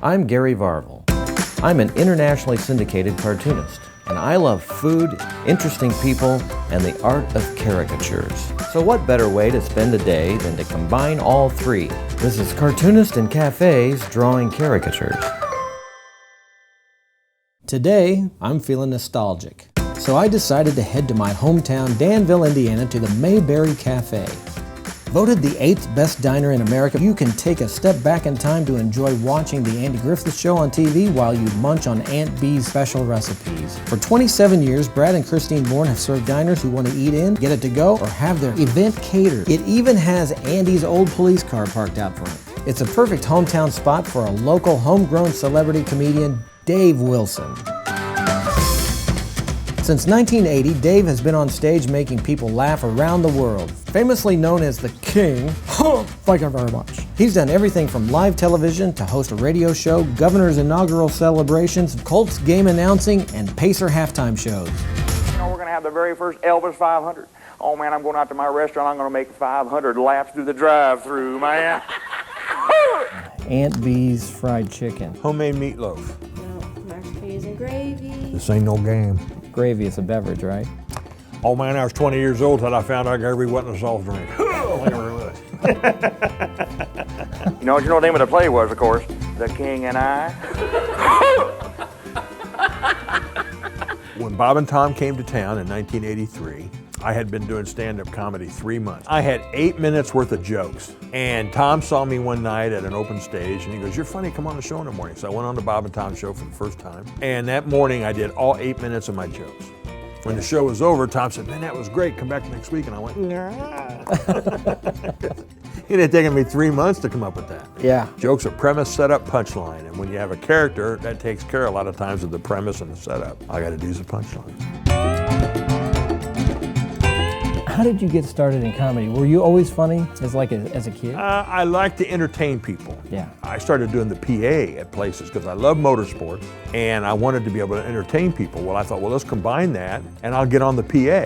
I'm Gary Varvel. I'm an internationally syndicated cartoonist, and I love food, interesting people, and the art of caricatures. So what better way to spend a day than to combine all three? This is Cartoonist and Cafés drawing caricatures. Today, I'm feeling nostalgic, so I decided to head to my hometown, Danville, Indiana, to the Mayberry Cafe. Voted the 8th best diner in America, you can take a step back in time to enjoy watching the Andy Griffith Show on TV while you munch on Aunt Bee's special recipes. For 27 years, Brad and Christine Bourne have served diners who want to eat in, get it to go, or have their event catered. It even has Andy's old police car parked out front. It's a perfect hometown spot for a local homegrown celebrity comedian, Dave Wilson. Since 1980, Dave has been on stage making people laugh around the world. Famously known as the King, thank you very much. He's done everything from live television to host a radio show, governor's inaugural celebrations, Colts game announcing, and Pacer halftime shows. You know, we're going to have the very first Elvis 500. Oh man, I'm going out to my restaurant, I'm going to make 500 laps through the drive-thru, man. Aunt Bee's fried chicken. Homemade meatloaf. No, mashed peas and gravy. This ain't no game. Gravy is a beverage, right? Oh man, I was 20 years old till I found out gravy wasn't a soft drink. You know the name of the play was, of course, The King and I. When Bob and Tom came to town in 1983, I had been doing stand-up comedy 3 months. I had 8 minutes worth of jokes. And Tom saw me one night at an open stage and he goes, "You're funny, come on the show in the morning." So I went on the Bob and Tom show for the first time. And that morning I did all 8 minutes of my jokes. When the show was over, Tom said, "Man, that was great, come back next week." And I went, "Nah." It had taken me 3 months to come up with that. Yeah. Jokes are premise, setup, punchline. And when you have a character, that takes care a lot of times of the premise and the setup. All I gotta do is the punchline. How did you get started in comedy? Were you always funny as a kid? I like to entertain people. Yeah. I started doing the PA at places because I love motorsports and I wanted to be able to entertain people. Well, I thought, well, let's combine that and I'll get on the PA.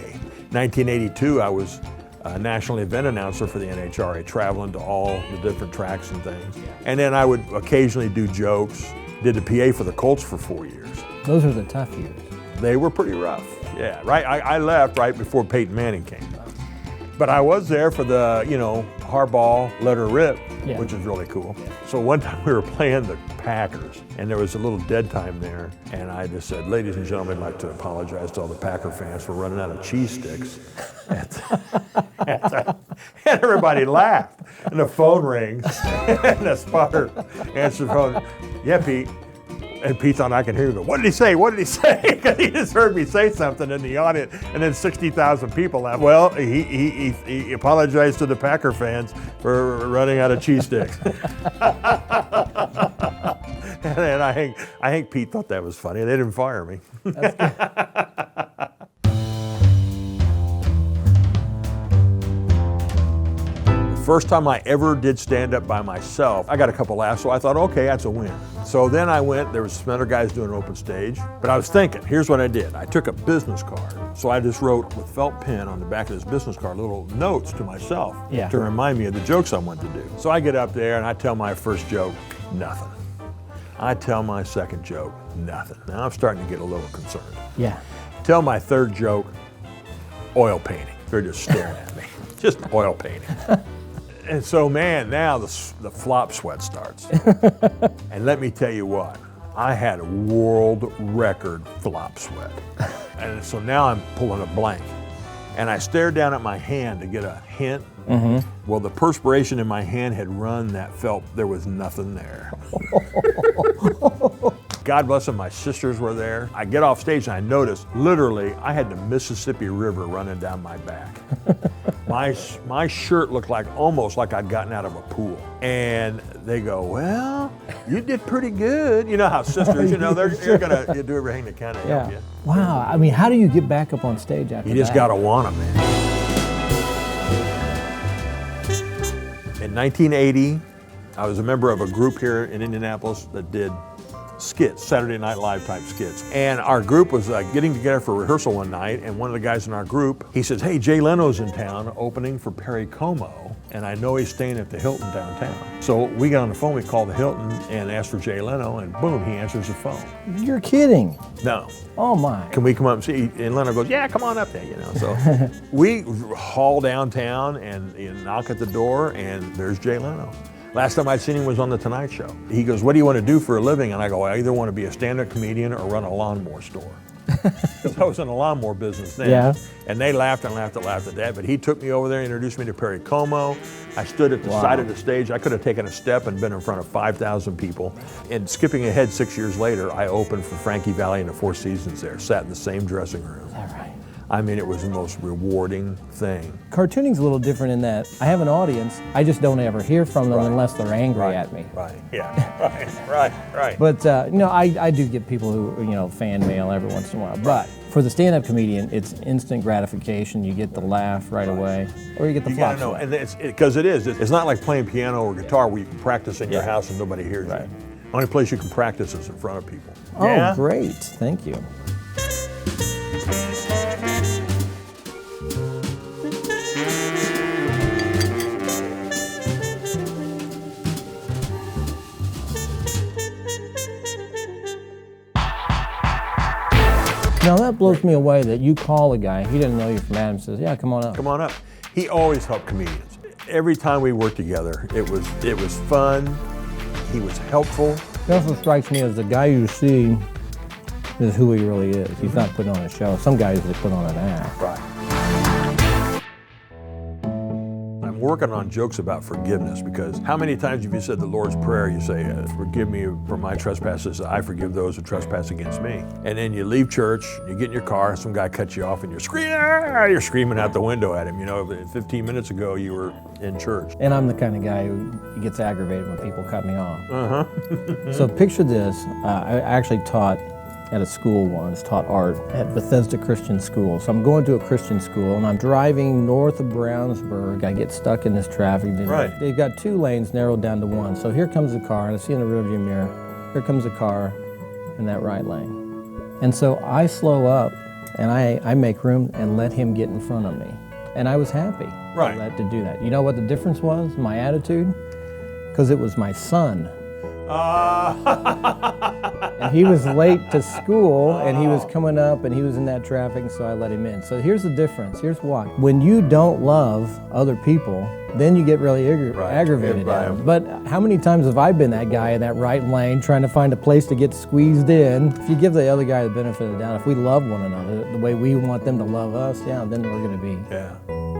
1982, I was a national event announcer for the NHRA, traveling to all the different tracks and things. And then I would occasionally do jokes, did the PA for the Colts for 4 years. Those are the tough years. They were pretty rough, yeah. Right, I left right before Peyton Manning came. But I was there for the, hardball, let her rip, Yeah. which is really cool. Yeah. So one time we were playing the Packers, and there was a little dead time there, and I just said, "Ladies and gentlemen, I'd like to apologize to all the Packer fans for running out of cheese sticks." And everybody laughed, and the phone rings, and the spotter answers the phone. "Yeah, Pete." And Pete thought I could hear him go, "What did he say? What did he say?" Because he just heard me say something in the audience, and then 60,000 people laughed. Well, he apologized to the Packer fans for running out of cheese sticks. And I think Pete thought that was funny. They didn't fire me. That's good. First time I ever did stand-up by myself, I got a couple laughs, so I thought, okay, that's a win. So then I went, there was some other guys doing an open stage, but I was thinking, here's what I did. I took a business card, so I just wrote with felt pen on the back of this business card little notes to myself to remind me of the jokes I wanted to do. So I get up there and I tell my first joke, nothing. I tell my second joke, nothing. Now I'm starting to get a little concerned. Yeah. Tell my third joke, oil painting. They're just staring at me, just oil painting. And so, man, now the flop sweat starts. And let me tell you what, I had a world record flop sweat. And so now I'm pulling a blank. And I stared down at my hand to get a hint. Mm-hmm. Well, the perspiration in my hand had run that felt there was nothing there. God bless them, my sisters were there. I get off stage and I noticed, literally, I had the Mississippi River running down my back. My shirt looked almost like I'd gotten out of a pool. And they go, "Well, you did pretty good." You know how sisters, they're gonna do everything they can to help you. Wow, I mean, how do you get back up on stage after that? You just gotta want them, man. In 1980, I was a member of a group here in Indianapolis that did skits, Saturday Night Live type skits. And our group was getting together for rehearsal one night, and one of the guys in our group, he says, hey, Jay Leno's in town opening for Perry Como, and I know he's staying at the Hilton downtown. So we got on the phone, we called the Hilton and asked for Jay Leno, and boom, he answers the phone. You're kidding. No. Oh my. Can we come up and see? And Leno goes, yeah, come on up there, you know. So we haul downtown and knock at the door, and there's Jay Leno. Last time I'd seen him was on The Tonight Show. He goes, what do you want to do for a living? And I go, I either want to be a stand-up comedian or run a lawnmower store. Because I was in the lawnmower business then. Yeah. And they laughed and laughed and laughed at that. But he took me over there and introduced me to Perry Como. I stood at the side of the stage. I could have taken a step and been in front of 5,000 people. And skipping ahead 6 years later, I opened for Frankie Valli and the Four Seasons there, sat in the same dressing room. Is that right? I mean, it was the most rewarding thing. Cartooning's a little different in that I have an audience, I just don't ever hear from them unless they're angry at me. Right, yeah, right. But, you know, I do get people who, you know, fan mail every once in a while. But for the stand-up comedian, it's instant gratification. You get the laugh right away, or you get the You flops gotta know, away. and it's not like playing piano or guitar where you can practice in your house and nobody hears you. Only place you can practice is in front of people. Oh, great, thank you. Now that blows me away that you call a guy, he didn't know you from Adam, says, yeah, come on up. Come on up. He always helped comedians. Every time we worked together, it was fun. He was helpful. He also strikes me as the guy you see is who he really is. He's not putting on a show. Some guys, they put on an act. Right. I'm working on jokes about forgiveness, because how many times have you said the Lord's Prayer? You say, forgive me for my trespasses, I forgive those who trespass against me. And then you leave church, you get in your car, some guy cuts you off and you're screaming out the window at him. You know, 15 minutes ago you were in church. And I'm the kind of guy who gets aggravated when people cut me off. So picture this, I actually taught at a school once, taught art at Bethesda Christian School. So I'm going to a Christian school and I'm driving north of Brownsburg. I get stuck in this traffic. Right. They've got 2 lanes narrowed down to 1. So here comes a car, and I see in the rearview mirror, here comes a car in that right lane. And so I slow up and I make room and let him get in front of me. And I was happy to do that. You know what the difference was? My attitude? Because it was my son. And he was late to school, and he was coming up, and he was in that traffic, so I let him in. So here's the difference. Here's why. When you don't love other people, then you get really aggravated at them. But how many times have I been that guy in that right lane trying to find a place to get squeezed in? If you give the other guy the benefit of the doubt, if we love one another the way we want them to love us, then we're going to be,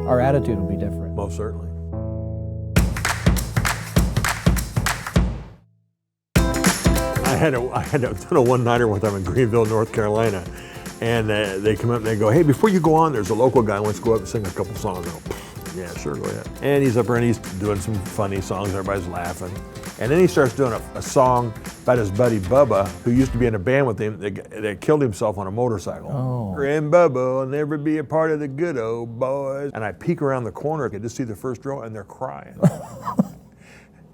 our attitude will be different. Most certainly. I had done a one-nighter one time in Greenville, North Carolina, and they come up and they go, hey, before you go on, there's a local guy who wants to go up and sing a couple songs. I go, yeah, sure, go ahead. And he's up there and he's doing some funny songs, everybody's laughing. And then he starts doing a song about his buddy Bubba, who used to be in a band with him that killed himself on a motorcycle. And Bubba will never be a part of the good old boys. And I peek around the corner, I could just see the first row, and they're crying.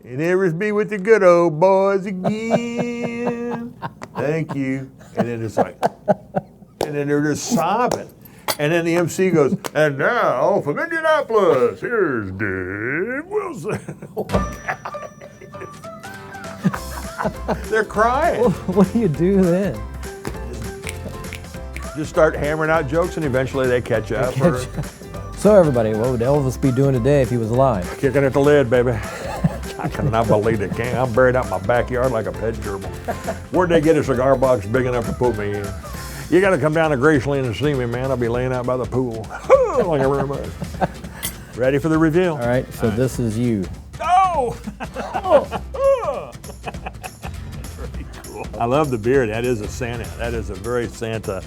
And never be with the good old boys again. Thank you. And then it's like, and then they're just sobbing. And then the MC goes, and now from Indianapolis, here's Dave Wilson. Oh my God. They're crying. What do you do then? Just start hammering out jokes, and eventually they catch up. So everybody, what would Elvis be doing today if he was alive? Kicking at the lid, baby. I cannot believe it. I'm buried out in my backyard like a pet gerbil. Where'd they get a cigar box big enough to put me in? You got to come down to Graceland and see me, man. I'll be laying out by the pool. Thank you very much. Ready for the reveal? All right, so this is you. Oh! That's very cool. I love the beard. That is a Santa. That is a very Santa.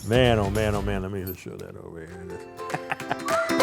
Man, oh man, oh man. Let me just show that over here.